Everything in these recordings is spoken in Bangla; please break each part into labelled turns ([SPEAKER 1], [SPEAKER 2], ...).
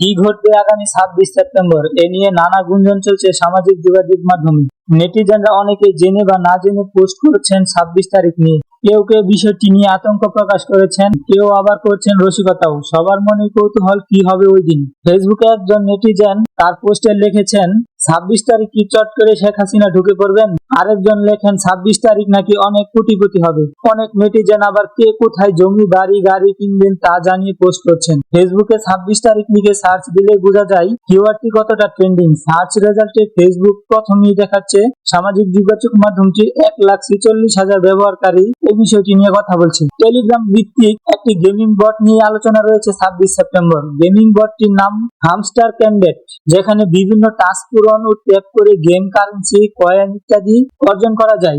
[SPEAKER 1] কি ঘটবে আগামী 26 সেপ্টেম্বর এ নিয়ে নানা গুঞ্জন চলছে সামাজিক যোগাযোগ মাধ্যমে। নেটিজেনরা অনেকে জেনে বা না জেনে পোস্ট করেছেন 26 তারিখ নিয়ে। কেউ কেউ বিষয়টি নিয়ে আতঙ্ক প্রকাশ করেছেন, কেউ আবার করছেন রসিকতাও। সবার মনে কৌতূহল কি হবে ওই দিন। ফেসবুকে একজন নেটিজেন তার পোস্টে লিখেছেন, 26 তারিখ কি চট করে শেখ হাসিনা ঢুকে পড়বেন? আরেকজন লেখেন 26 তারিখ নাকি অনেক কোটিপতি হবে। অনেক নেটিজেন আবার কে কোথায় জমি বাড়ি গাড়ি কিনবেন তা জানিয়ে পোস্ট করছেন। ফেসবুকে 26 তারিখ লিখে সার্চ দিলে বোঝা যায় কিওয়ার্ডটি কতটা ট্রেন্ডিং। সার্চ রেজাল্টে ফেসবুক প্রথমেই দেখাচ্ছে সামাজিক যোগাযোগ মাধ্যমটির 1,46,000 ব্যবহারকারী এই বিষয়টি নিয়ে কথা বলছে। টেলিগ্রাম ভিত্তিক একটি গেমিং বট নিয়ে আলোচনা রয়েছে 26 সেপ্টেম্বর। গেমিং বটটির নাম হামস্টার ক্যান্ডেট, যেখানে বিভিন্ন টাস্ক পূরণ ও ট্যাপ করে গেম কারেন্সি কয়েন ইত্যাদি অর্জন করা যায়।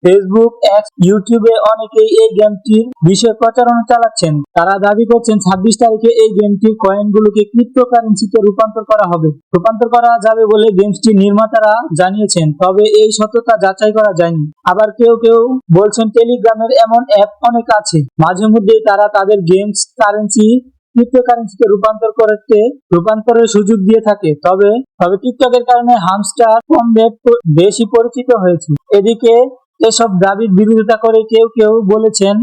[SPEAKER 1] ফেসবুক এক্স ইউটিউবে অনেকেই এই গেমটির বিষয়ে প্রচারণা চালাচ্ছেন। তারা দাবি করছেন 26 তারিখে এই গেমটির কয়েনগুলোকে ক্রিপ্টোকারেন্সিতে রূপান্তর করা যাবে বলে গেমটির নির্মাতারা জানিয়েছেন। তবে এই সত্যতা যাচাই করা যায়নি। আবার কেউ কেউ বলছেন টেলিগ্রামের এমন অ্যাপ অনেক আছে, মাঝে মধ্যেই তারা তাদের গেমস কারেন্সি ক্রিপ্টোকারেন্সিতে রূপান্তরের সুযোগ দিয়ে থাকে। তবে টিকটকের কারণে হামস্টার কমবেট বেশি পরিচিত হয়েছে। এদিকে এসব দাবির বিরোধিতা করে কেউ কেউ বলেছেন,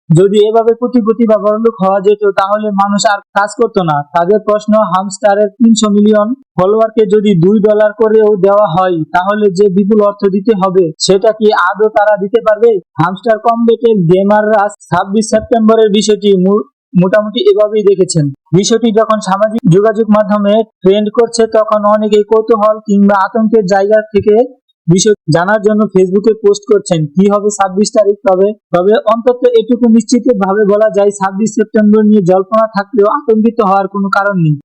[SPEAKER 1] যদি এভাবে কোটিপতি বা বড়লোক হওয়া যেত তাহলে মানুষ আর কাজ করতো না। তাদের প্রশ্ন, হামস্টারের 300 মিলিয়ন ফলোয়ারকে যদি $2 করেও দেওয়া হয় তাহলে যে বিপুল অর্থ দিতে হবে সেটা কি আদৌ তারা দিতে পারবে? হামস্টার কমবেটের গেমাররা 26 সেপ্টেম্বরের বিষয়টি মোটামুটি এভাবেই দেখেছেন। বিষয়টি যখন সামাজিক যোগাযোগ মাধ্যমে ট্রেন্ড করছে তখন অনেকেই কৌতূহল কিংবা আতঙ্কের জায়গা থেকে বিষয় জানার জন্য ফেসবুকে পোস্ট করছেন কি হবে 26 তারিখ। তবে অন্তত এটুকু নিশ্চিত ভাবে বলা যায় 26 সেপ্টেম্বর নিয়ে জল্পনা থাকলেও আতঙ্কিত হওয়ার কোনো কারণ নেই।